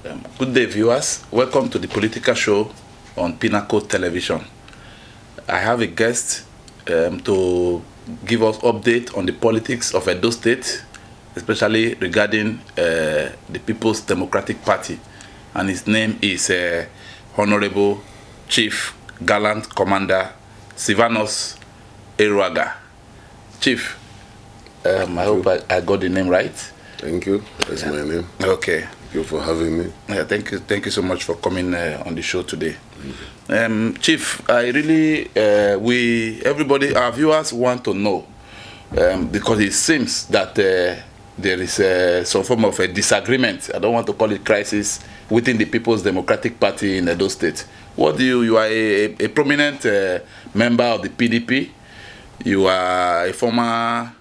Good day, viewers. Welcome to the political show on Pinnacle Television. I have a guest to give us update on the politics of Edo State, especially regarding the People's Democratic Party, and his name is Honorable Chief Gallant Commander Sylvanus Eruaga. Chief, I hope I got the name right. Thank you. That's my name. Okay. Thank you for having me. Thank you. Thank you so much for coming on the show today. Chief, I really, everybody, our viewers want to know, because it seems that there is some form of a disagreement. I don't want to call it crisis within the People's Democratic Party in Edo State. What do you are a prominent member of the PDP. You are a former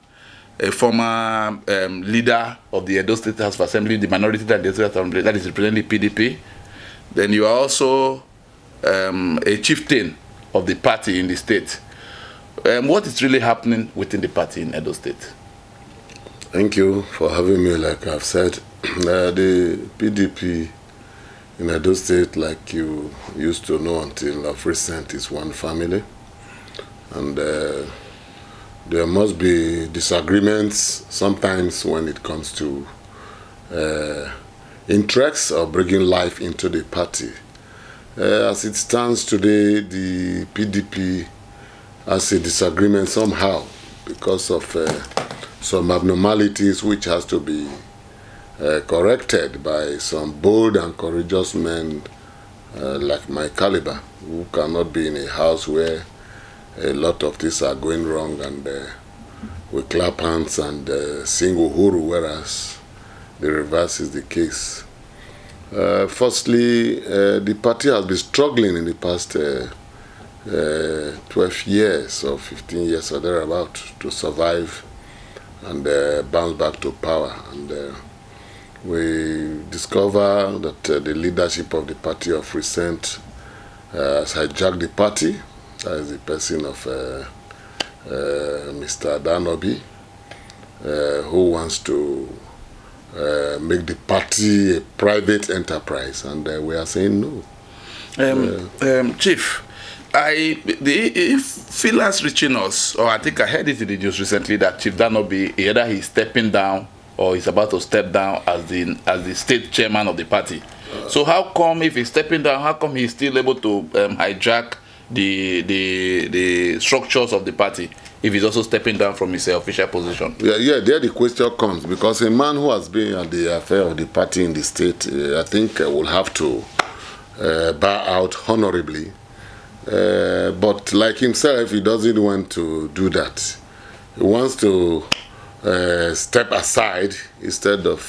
leader of the Edo State House of Assembly, the minority that is representing the PDP. Then you are also a chieftain of the party in the state. What is really happening within the party in Edo State? Thank you for having me. Like I've said, the PDP in Edo State, like you used to know until of recent, is one family. And there must be disagreements sometimes when it comes to interests or bringing life into the party. As it stands today, the PDP has a disagreement somehow because of some abnormalities which has to be corrected by some bold and courageous men like my caliber, who cannot be in a house where a lot of things are going wrong and we clap hands and sing uhuru, whereas the reverse is the case. Firstly, the party has been struggling in the past 12 years or 15 years or thereabout to survive and bounce back to power. And we discover that the leadership of the party of recent has hijacked the party. That is the person of Mr. Danobi, who wants to make the party a private enterprise, and we are saying no. Chief, the feelers reaching us, or I think I heard it in the news recently that Chief Danobi, either he's stepping down or he's about to step down as the state chairman of the party. So how come, if he's stepping down, how come he's still able to hijack the structures of the party if he's also stepping down from his official position? There the question comes, because a man who has been at the affair of the party in the state, I think will have to bow out honorably. But like himself, he doesn't want to do that. He wants to step aside instead of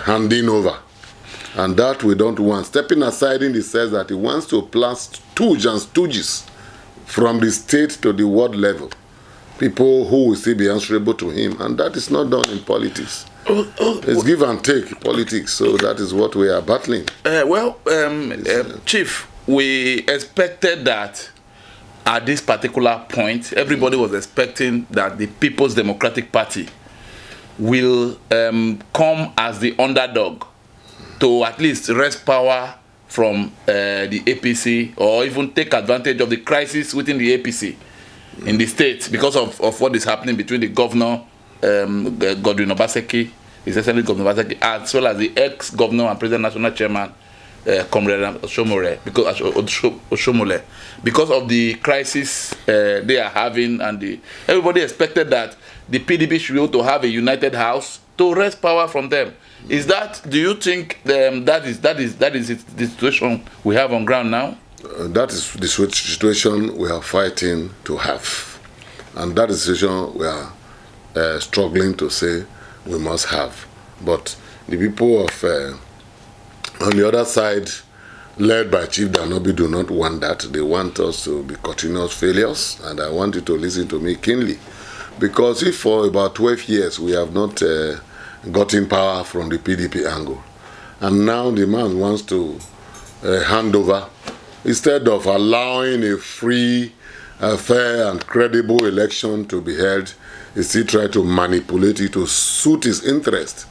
handing over. And that we don't want. Stepping aside in the sense that he wants to plant stooges from the state to the world level. People who will still be answerable to him. And that is not done in politics. It's give and take politics. So that is what we are battling. Chief, we expected that at this particular point, everybody was expecting that the People's Democratic Party will come as the underdog to at least wrest power from the APC, or even take advantage of the crisis within the APC in the state because of what is happening between the governor, Godwin Obaseki, His Excellency Governor Obaseki, as well as the ex-governor and President National Chairman, Comrade Oshomole, because of the crisis they are having, and everybody expected that the PDP should be able to have a united house to wrest power from them. Is that? Do you think that is the situation we have on ground now? That is the situation we are fighting to have, and that is the situation we are struggling to say we must have. But the people of on the other side, led by Chief Danobi, do not want that. They want us to be continuous failures, and I want you to listen to me keenly, because if for about 12 years we have not gotten power from the PDP angle, and now the man wants to hand over, instead of allowing a free, fair and credible election to be held, he still try to manipulate it to suit his interest,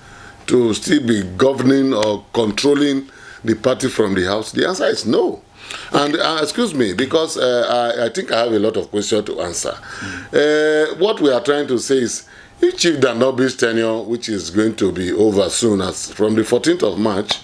to still be governing or controlling the party from the house? The answer is no. And excuse me, because I think I have a lot of questions to answer. What we are trying to say is, if Chief Danobi's tenure, which is going to be over soon, as from the 14th of March,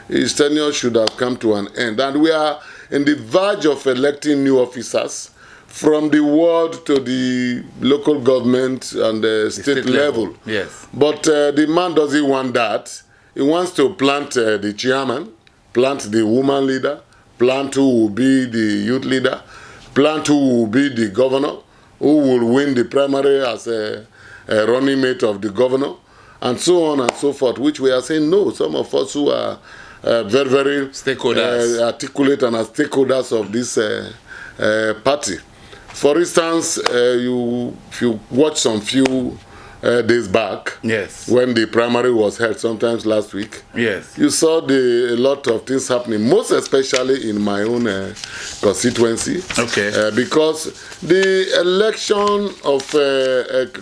his tenure should have come to an end. And we are in the verge of electing new officers from the ward to the local government and the state level. Yes. But the man doesn't want that. He wants to plant the chairman, plant the woman leader, plant who will be the youth leader, plant who will be the governor, who will win the primary as a running mate of the governor, and so on and so forth, which we are saying no. Some of us who are very, very stakeholders, articulate and are stakeholders of this party. For instance, if you watch some few days back, yes, when the primary was held, sometimes last week, yes, you saw a lot of things happening, most especially in my own constituency. Okay. Because the election of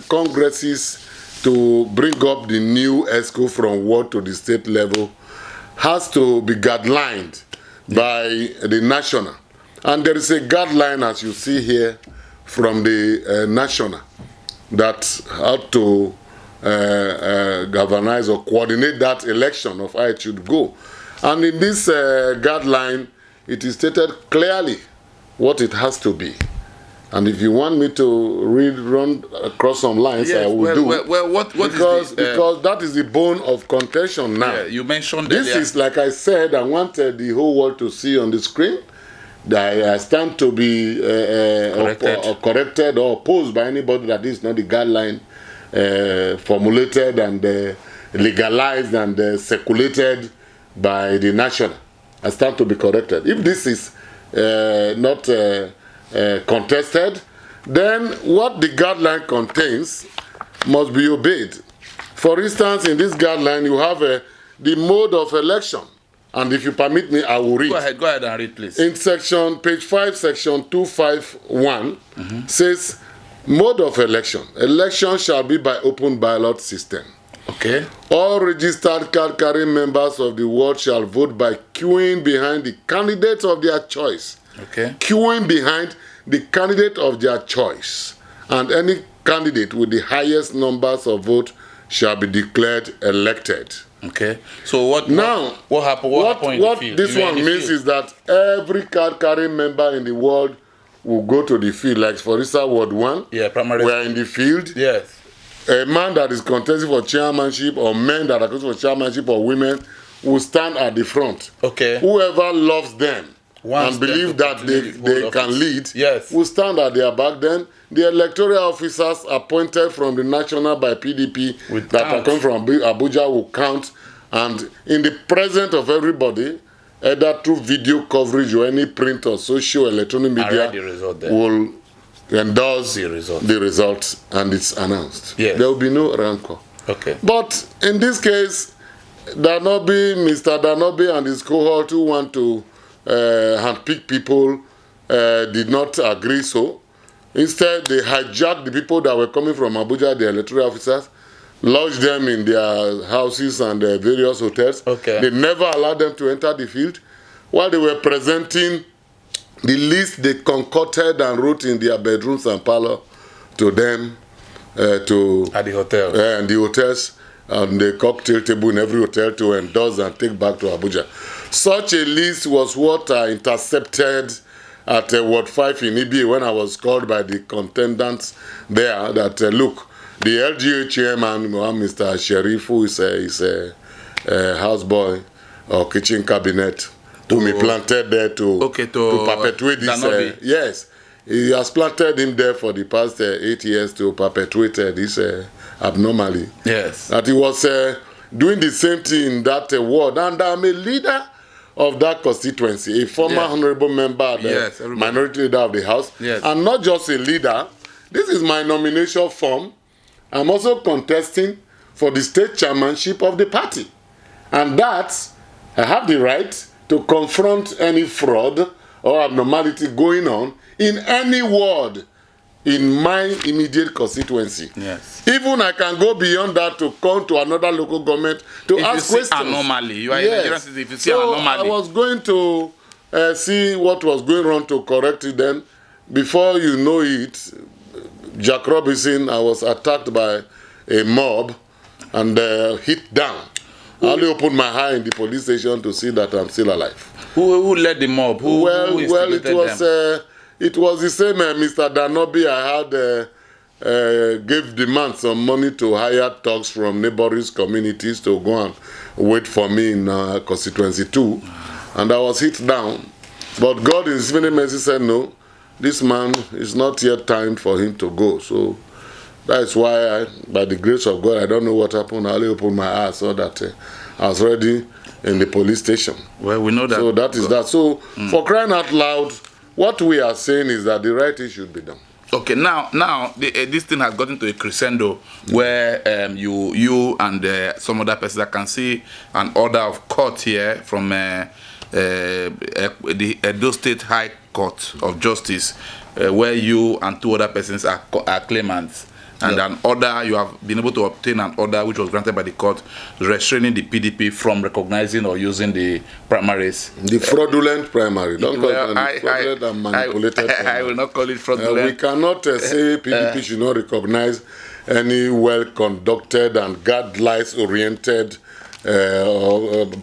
congresses to bring up the new ESCO from ward to the state level has to be guidelined by the national. And there is a guideline, as you see here, from the national, that how to galvanize or coordinate that election of how it should go. And in this guideline, it is stated clearly what it has to be. And if you want me to run across some lines, yes, I will do. What because, is the, because that is the bone of contention now. Yeah, you mentioned this is, like I said, I wanted the whole world to see on the screen that I stand to be corrected or opposed by anybody that is not the guideline formulated and legalized and circulated by the national. I stand to be corrected. If this is not contested, then what the guideline contains must be obeyed. For instance, in this guideline, you have the mode of election. And if you permit me, I will read. Go ahead and read, please. In page 5, section 251, says, mode of election. Election shall be by open ballot system. Okay. All registered card-carrying members of the ward shall vote by queuing behind the candidate of their choice. Okay. Queuing behind the candidate of their choice. And any candidate with the highest numbers of votes shall be declared elected. Okay. So what happened? What this one means is that every card-carrying member in the world will go to the field. Like for instance, Ward 1, primary. We are in the field. Yes. A man that is contesting for chairmanship, or men that are contesting for chairmanship, or women, will stand at the front. Okay. Whoever loves them and believes that they can lead, yes, will stand at their back. Then the electoral officers appointed from the national by PDP are coming from Abuja will count, and in the presence of everybody, either through video coverage or any print or social electronic media, will endorse the results, and it's announced. Yes. There will be no rancor. Okay. But in this case, Mr. Danobi and his cohort who want to handpick people did not agree so. Instead, they hijacked the people that were coming from Abuja, the electoral officers, lodged them in their houses and various hotels. Okay. They never allowed them to enter the field. While they were presenting the list they concocted and wrote in their bedrooms and parlor to them, at the hotel. And the hotels and the cocktail table in every hotel to endorse and take back to Abuja. Such a list was what I intercepted at Ward 5 in Ibi when I was called by the contendants there that, look, the LGA chairman, Mr. Sherif, who is a houseboy or kitchen cabinet, whom he planted there to perpetuate this. Yes, he has planted him there for the past 8 years to perpetuate this abnormality. Yes. That he was doing the same thing in that ward. And I'm a leader of that constituency, a former honorable member, the minority leader of the House. Yes. And not just a leader. This is my nomination form. I'm also contesting for the state chairmanship of the party. And that, I have the right to confront any fraud or abnormality going on in any ward in my immediate constituency. Yes. Even I can go beyond that to come to another local government to ask questions. Anomaly. You are in Nigerian city. If you see anomaly. I was going to see what was going wrong to correct it. Then, before you know it, Jack Robinson, I was attacked by a mob and hit down. I only opened my eye in the police station to see that I'm still alive. Who led the mob? Who it was the same Mr. Danobi I had gave demand some money to hire thugs from neighboring communities to go and wait for me in constituency 2, and I was hit down. But God in His infinite mercy said, no, this man is not yet time for him to go. So that's why, by the grace of God, I don't know what happened. I only opened my eyes so that I was ready in the police station. Well, we know that. So that is that. So for crying out loud, what we are saying is that the right thing should be done. Okay, now this thing has gotten to a crescendo where you and some other person that can see an order of court here from the Edo State High Court of Justice, where you and 2 other persons are claimants. And an order, you have been able to obtain an order which was granted by the court restraining the PDP from recognizing or using the primaries. The fraudulent primary. Don't call it fraudulent and manipulated I will not call it fraudulent. We cannot say PDP should not recognize any well-conducted and guidelines-oriented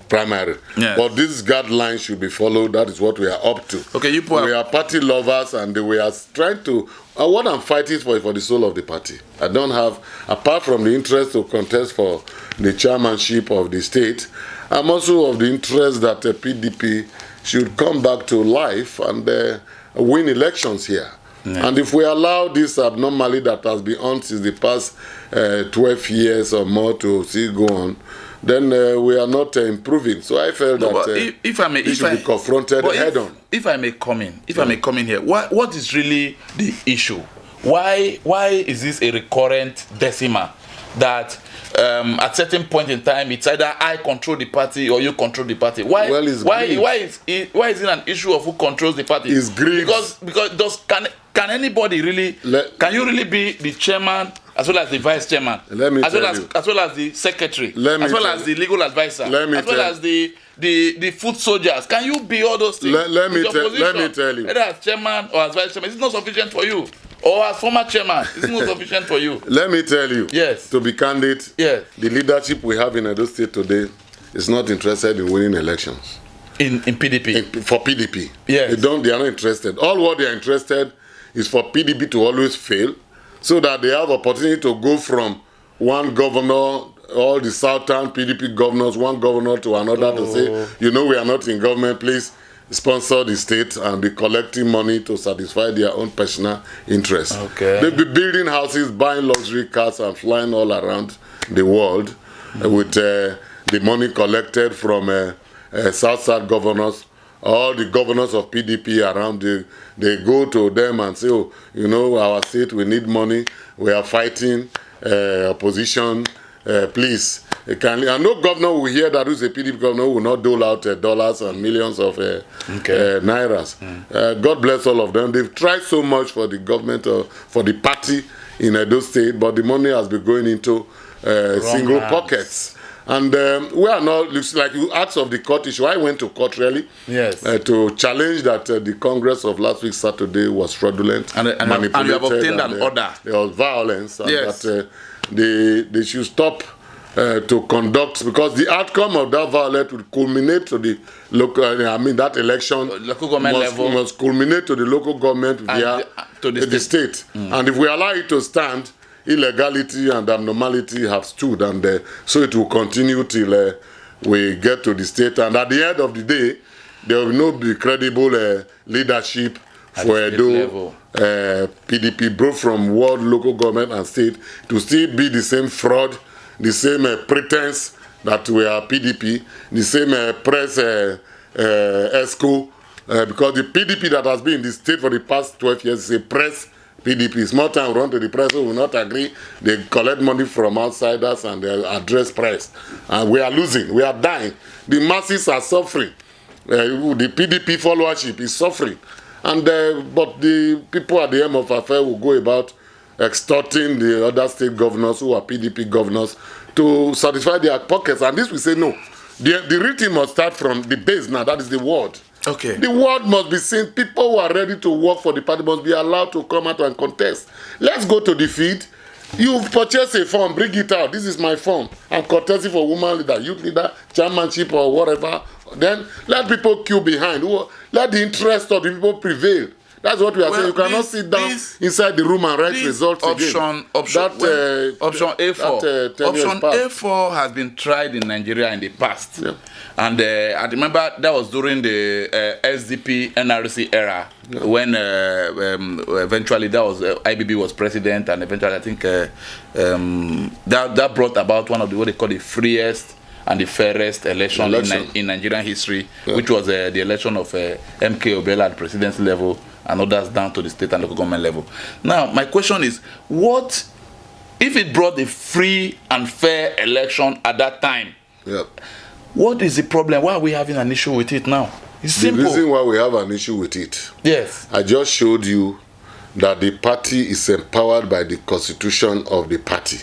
primary. Yes. But these guidelines should be followed. That is what we are up to. Okay, we are party lovers, and we are trying to. What I'm fighting for is for the soul of the party. I don't have, apart from the interest to contest for the chairmanship of the state, I'm also of the interest that the PDP should come back to life and win elections here. Yeah. And if we allow this abnormality that has been on since the past 12 years or more to still go on, then we are not improving. So I felt that if I may, it should be confronted head on. If I may come in, I may come in here, what is really the issue? Why is this a recurrent decimal that at certain point in time it's either I control the party or you control the party? Why is it an issue of who controls the party? It's greed. Because can anybody really can you really be the chairman as well as the vice chairman, as well as the secretary, as well as the legal advisor, as well as the foot soldiers? Can you be all those things? Let me tell you. Either as chairman or as vice chairman, is it not sufficient for you? Or as former chairman, is it not sufficient for you? Let me tell you. Yes. To be candid, yes. The leadership we have in Edo State today is not interested in winning elections. In PDP? For PDP. Yes. They are not interested. All what they are interested is for PDP to always fail, so that they have opportunity to go from one governor, all the southern PDP governors, one governor to another to say, we are not in government, please sponsor the state, and be collecting money to satisfy their own personal interests. Okay. They'll be building houses, buying luxury cars, and flying all around the world with the money collected from South governors. All the governors of PDP around, they go to them and say, our state, we need money. We are fighting opposition. Please, kindly. And no governor will hear that who's a PDP governor will not dole out dollars and millions of nairas. God bless all of them. They've tried so much for the government, for the party in Edo State, but the money has been going into single pockets. And we are not, looks like you asked of the court issue. I went to court really to challenge that the Congress of last week Saturday was fraudulent, manipulated, and you have obtained an order. There was violence, and that they should stop to conduct, because the outcome of that violence will culminate to the local, that election local government level must culminate to the local government via the state. And if we allow it to stand, illegality and abnormality have stood, and so it will continue till we get to the state. And at the end of the day, there will not be credible leadership for Edo PDP, both from world, local government, and state, to still be the same fraud, the same pretense that we are PDP, the same press ESCO, because the PDP that has been in the state for the past 12 years is a press PDP. Small time run to the press who will not agree. They collect money from outsiders and they address press. And we are losing. We are dying. The masses are suffering. The PDP followership is suffering. And but the people at the end of affair will go about extorting the other state governors who are PDP governors to satisfy their pockets. And this we say no. The real thing must start from the base now. That is the word. Okay. The word must be seen. People who are ready to work for the party must be allowed to come out and contest. Let's go to the field. You've purchased a form, bring it out. This is my form. I'm contesting for woman leader, youth leader, chairmanship or whatever. Then let people queue behind. Let the interest of the people prevail. That's what we are saying. You cannot sit down inside the room and write results again. Option A4. Option A4 has been tried in Nigeria in the past. Yeah. And I remember that was during the SDP NRC era, yeah, when eventually that was IBB was president, and eventually I think that brought about one of the what they call the freest and the fairest election. In Nigerian history, yeah, which was the election of MK Obela at the presidency level and others down to the state and local government level. Now, my question is, what if it brought a free and fair election at that time? Yep. What is the problem? Why are we having an issue with it now? It's simple. The reason why we have an issue with it, yes, I just showed you that the party is empowered by the constitution of the party.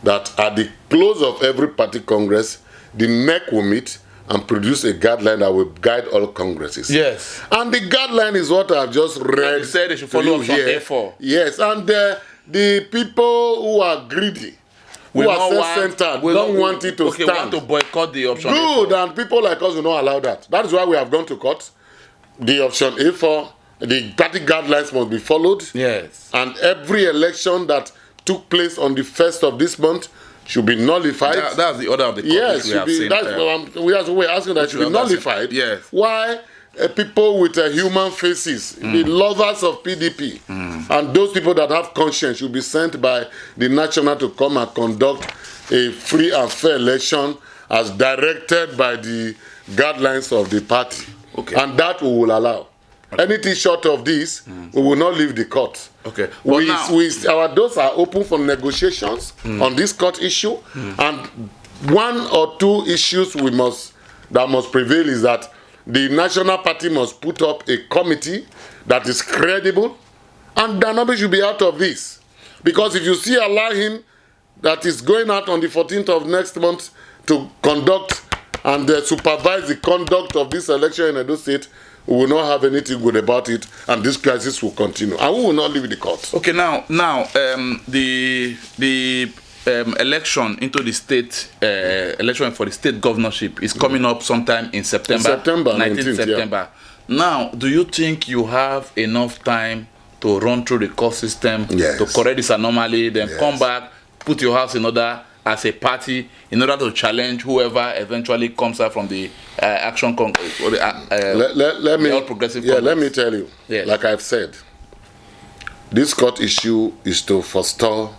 That at the close of every party congress, the NEC will meet and produce a guideline that will guide all congresses. Yes. And the guideline is what I've just read. They said they should follow option A4. Yes, and the people who are greedy, who are self-centered, don't want it to stand. Want to boycott the option Good, A4. And people like us will not allow that. That is why we have gone to court. The option A4, the party guidelines must be followed. Yes. And every election that took place on the 1st of this month should be nullified. That's the order of the court. Yes, we're asking that should be nullified. Yes. Why people with human faces, the lovers of PDP, and those people that have conscience should be sent by the national to come and conduct a free and fair election as directed by the guidelines of the party. Okay. And that we will allow. Okay. Anything short of this, we will not leave the court. Okay. Our doors are open for negotiations on this court issue, and one or two issues that must prevail is that the national party must put up a committee that is credible, and Danobi should be out of this. Because if you allow him that is going out on the 14th of next month to conduct and supervise the conduct of this election in Edo State, we will not have anything good about it, and this crisis will continue, and we will not leave the court. Okay, now, the election into the state, election for the state governorship is coming up sometime in September. 19th September. Yeah. Now, do you think you have enough time to run through the court system, to correct this anomaly, then come back, put your house in order as a party in order to challenge whoever eventually comes out from the Action Congress or the All Progressive Congress? Let me tell you, like I've said, this court issue is to forestall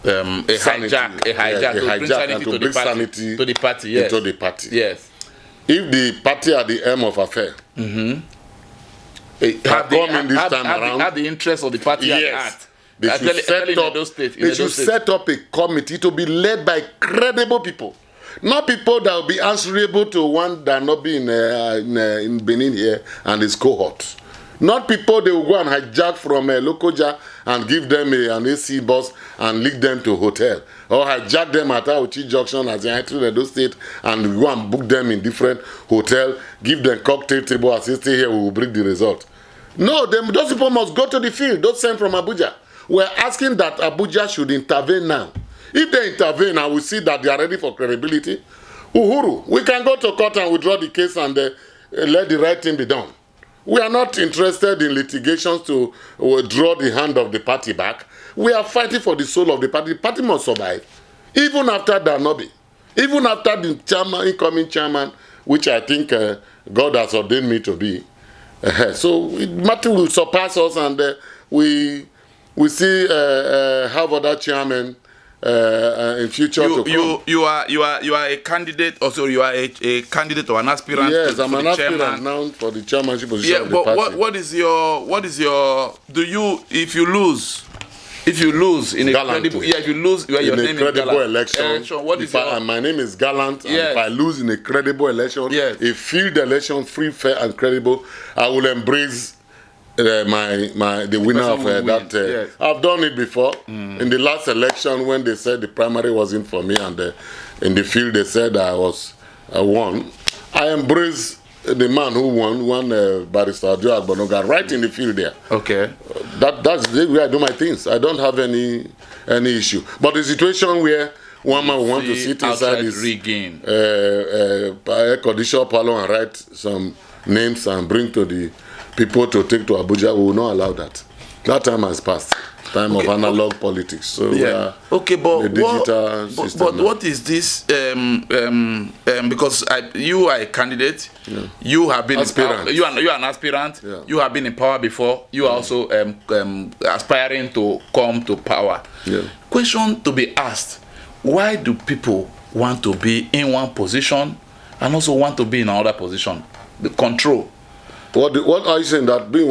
a hijack to bring sanity to the party. Yes. Into the party. Yes. If the party at the end of affair have the interest of the party at heart, they should set up a committee to be led by credible people, not people that will be answerable to one that not be in Benin here and his cohort. Not people they will go and hijack from a Lokoja and give them an AC bus and lead them to a hotel, or hijack them at Auchi Junction as they enter Edo State and go and book them in different hotels, give them cocktail table as they stay here, we will bring the result. No, those people must go to the field. Don't send from Abuja. We're asking that Abuja should intervene now. If they intervene and we see that they are ready for credibility, Uhuru, we can go to court and withdraw the case and let the right thing be done. We are not interested in litigations to draw the hand of the party back. We are fighting for the soul of the party. The party must survive. Even after Danobi, even after the incoming chairman, which I think God has ordained me to be. So Matthew will surpass us, and we see have other chairmen in future to come. You are a candidate, also you are a candidate or an aspirant. Yes, I'm an aspirant now for the chairmanship position of the party. But what is your if you lose in a credible, if you lose your name in Gallant election, my name is Gallant, and if I lose in a credible election, a field election, free, fair, and credible, I will embrace the winner of that. Yes. I've done it before. In the last election, when they said the primary wasn't for me, and in the field they said I won, I embraced the man who won, Barrister Joe Agbonoga, right in the field there. Okay. That's the way I do my things. I don't have any issue. But the situation where one man want to sit inside his air conditioner parlor and write some names and bring to the people to take to Abuja, we will not allow that. That time has passed. Time of analog politics. So yeah. Okay, but what is this? Because you are a candidate. Yeah. You have been aspirant. You are an aspirant. Yeah. You have been in power before. You are also aspiring to come to power. Yeah. Question to be asked: why do people want to be in one position and also want to be in another position? The control. What are you saying, that being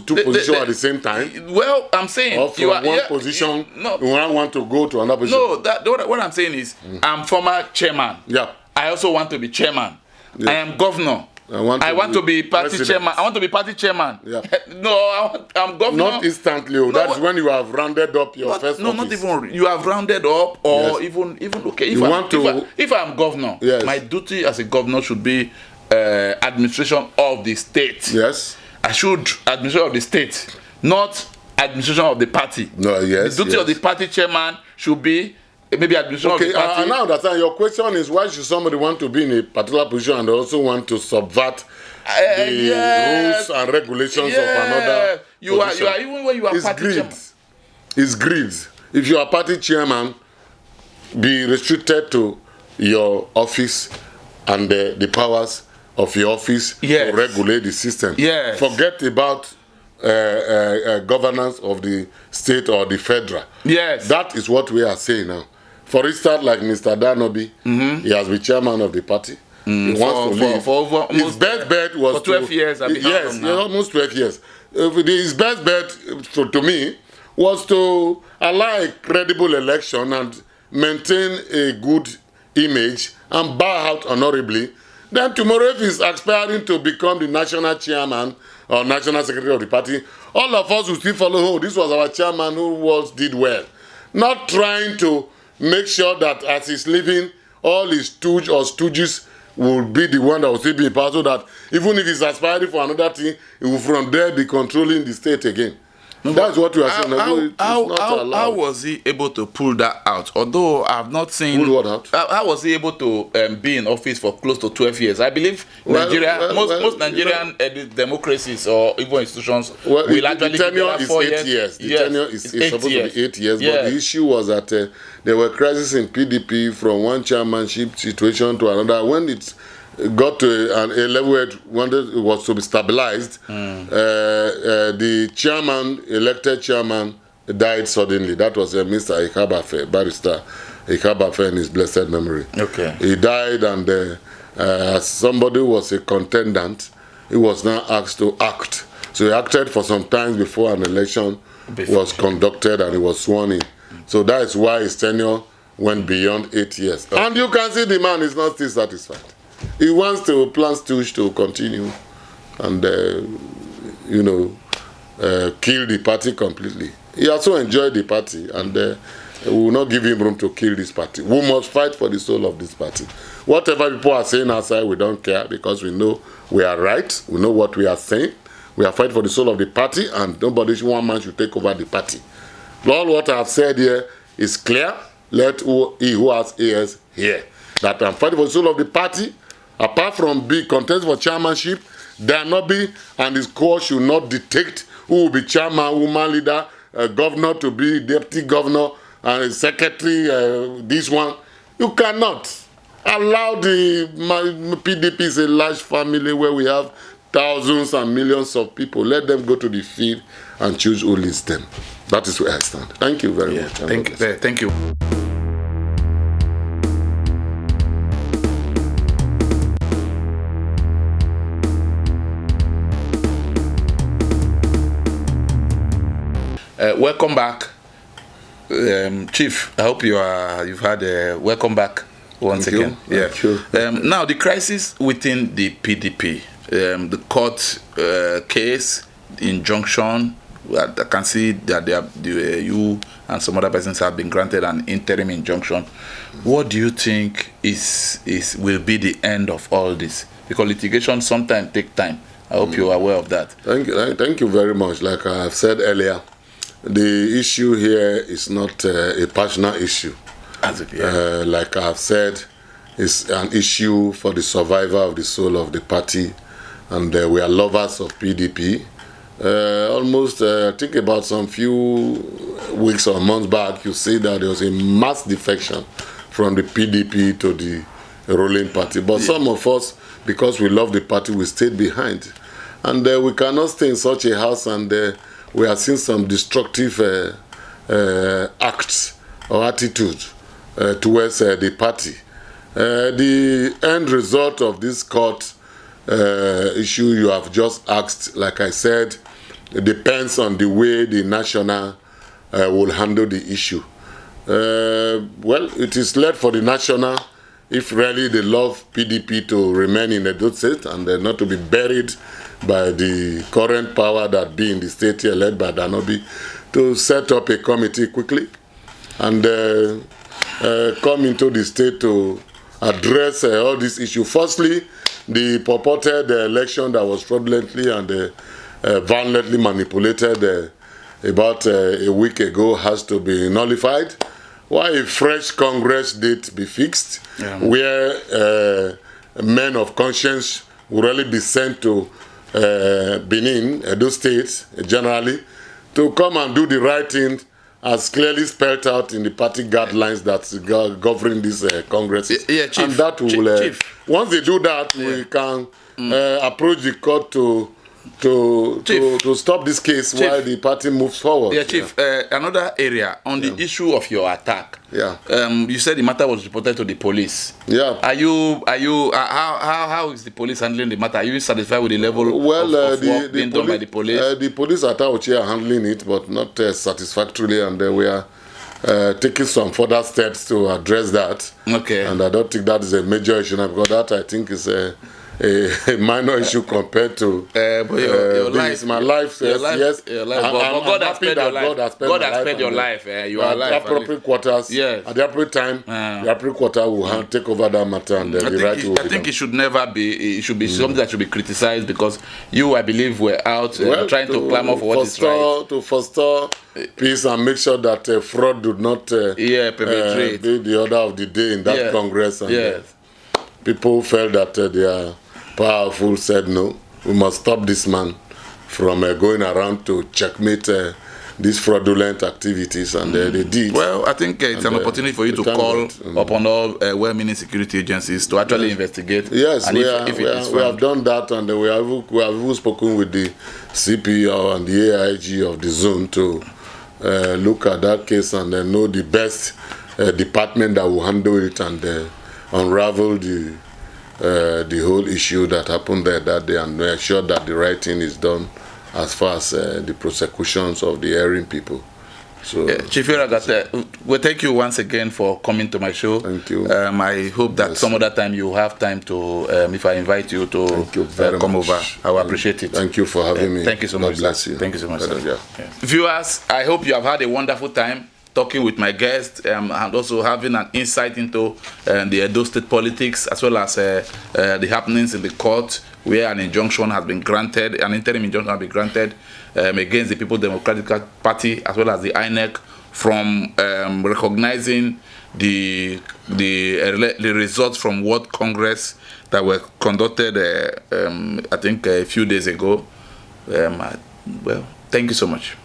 two positions at the same time? Well, I'm saying or from one position, one want to go to another position. No, what I'm saying is, I'm former chairman. Yeah. I also want to be chairman. Yeah. I am governor. I want to be party president. Chairman. I want to be party chairman. Yeah. No, I'm governor. Not instantly. No, that's when you have rounded up your first office. Not even. You have rounded up, or even okay. If I'm governor, yes, my duty as a governor should be administration of the state. Yes. I should administration of the state, not administration of the party. No, yes. The duty of the party chairman should be maybe administration of the party. Okay, now understand. Your question is, why should somebody want to be in a particular position and also want to subvert the rules and regulations of another position? You are even when you are party chairman. It's greed. If you are party chairman, be restricted to your office and the powers of your office to regulate the system. Yes. Forget about governance of the state or the federal. Yes. That is what we are saying now. For instance, like Mr. Danobi, he has been chairman of the party. He wants to leave. For over his best bet was for 12 years. Yes, almost 12 years. His best bet to me was to allow a credible election and maintain a good image and bow out honorably. Then tomorrow, if he's aspiring to become the national chairman or national secretary of the party, all of us will still follow, oh, this was our chairman who did well. Not trying to make sure that as he's leaving, all his stooges will be the one that will still be in power, so that even if he's aspiring for another thing, he will from there be controlling the state again. No, that's what we are saying. How was he able to pull that out? Although I've not seen. Pull what out? How was he able to be in office for close to 12 years? I believe most Nigerian democracies or even institutions will actually the tenure is 8 years. The tenure is supposed to be 8 years. Yes. But the issue was that there were crises in PDP from one chairmanship situation to another. When it got to a level where it was to be stabilized, the elected chairman died suddenly. That was Mr. Ikabafe, Barrister Ikabafe in his blessed memory. Okay. He died, and as somebody who was a contendant, he was now asked to act. So he acted for some time before an election was conducted, and he was sworn in. So that is why his tenure went beyond 8 years. Okay. And you can see the man is not still satisfied. He wants to plans to continue and kill the party completely. He also enjoyed the party, and we will not give him room to kill this party. We must fight for the soul of this party. Whatever people are saying outside, we don't care, because we know we are right. We know what we are saying. We are fighting for the soul of the party, and one man should take over the party. All what I have said here is clear. Let he who has ears hear. That I'm fighting for the soul of the party. Apart from being contest for chairmanship, Danobi and his court should not dictate who will be chairman, woman leader, governor to be deputy governor, and secretary, this one. You cannot allow the PDP is a large family where we have thousands and millions of people. Let them go to the field and choose who leads them. That is where I stand. Thank you very much. Thank you. Welcome back, Chief. I hope you've had a welcome back once again. Yeah. Now the crisis within the PDP, the court case injunction. I can see that you and some other persons have been granted an interim injunction. What do you think will be the end of all this? Because litigation sometimes takes time. I hope you're aware of that. Thank you very much. Like I have said earlier, the issue here is not a personal issue. As if, yeah. Like I have said, it's an issue for the survival of the soul of the party, and we are lovers of PDP. Almost, I think about some few weeks or months back, you see that there was a mass defection from the PDP to the ruling party. But some of us, because we love the party, we stayed behind. And we cannot stay in such a house, and we are seeing some destructive acts or attitudes towards the party. The end result of this court issue you have just asked, like I said, it depends on the way the national will handle the issue. Well, it is left for the national, if really they love PDP, to remain in Edo State and not to be buried by the current power that be in the state here, led by Danobi, to set up a committee quickly and come into the state to address all these issues. Firstly, the purported election that was fraudulently and violently manipulated about a week ago has to be nullified. Why a fresh Congress date be fixed, where men of conscience will really be sent to Benin, Edo State, generally, to come and do the right thing as clearly spelled out in the party guidelines that govern this Congress. Yeah, Chief. And that will, Chief. Once they do that, we can approach the court to stop this case while the party moves forward. Yeah, Chief. Another area on the issue of your attack. Yeah. You said the matter was reported to the police. Yeah. How is the police handling the matter? Are you satisfied with the level of work being done by the police? The police at Auchi are handling it, but not satisfactorily, and we are taking some further steps to address that. Okay. And I don't think that is a major issue now, because that I think is a minor issue compared to your life. My life, yes. Your life. But God has spared your life. God has spared your life. You are alive. At the appropriate quarters, yes. At the appropriate time, the appropriate quarter will take over that matter, and the right will be I think it should never be. It should be something that should be criticized, because you, I believe, were out trying to clamor for what is right. To foster peace and make sure that fraud do not perpetrate. be the order of the day in that Congress. And people felt that they are powerful, said no, we must stop this man from going around to checkmate these fraudulent activities, and they did. Well, I think it's an opportunity for you to call upon all well-meaning security agencies to actually investigate. Yes, and we have done that, and we have even spoken with the CPO and the AIG of the zone to look at that case and know the best department that will handle it and unravel the whole issue that happened there that day, and make sure that the right thing is done as far as the prosecutions of the erring people. So, Chief Eruaga, well, thank you once again for coming to my show. Thank you. I hope that some other time you have time to, if I invite you to come over, I will appreciate it. Thank you for having me. Thank you so much. God bless you. Thank you so much. Yeah. Viewers, I hope you have had a wonderful time talking with my guest and also having an insight into the Edo State politics, as well as the happenings in the court where an injunction has been granted, an interim injunction has been granted against the People's Democratic Party, as well as the INEC, from recognizing the results from World Congress that were conducted, I think, a few days ago. Well, thank you so much.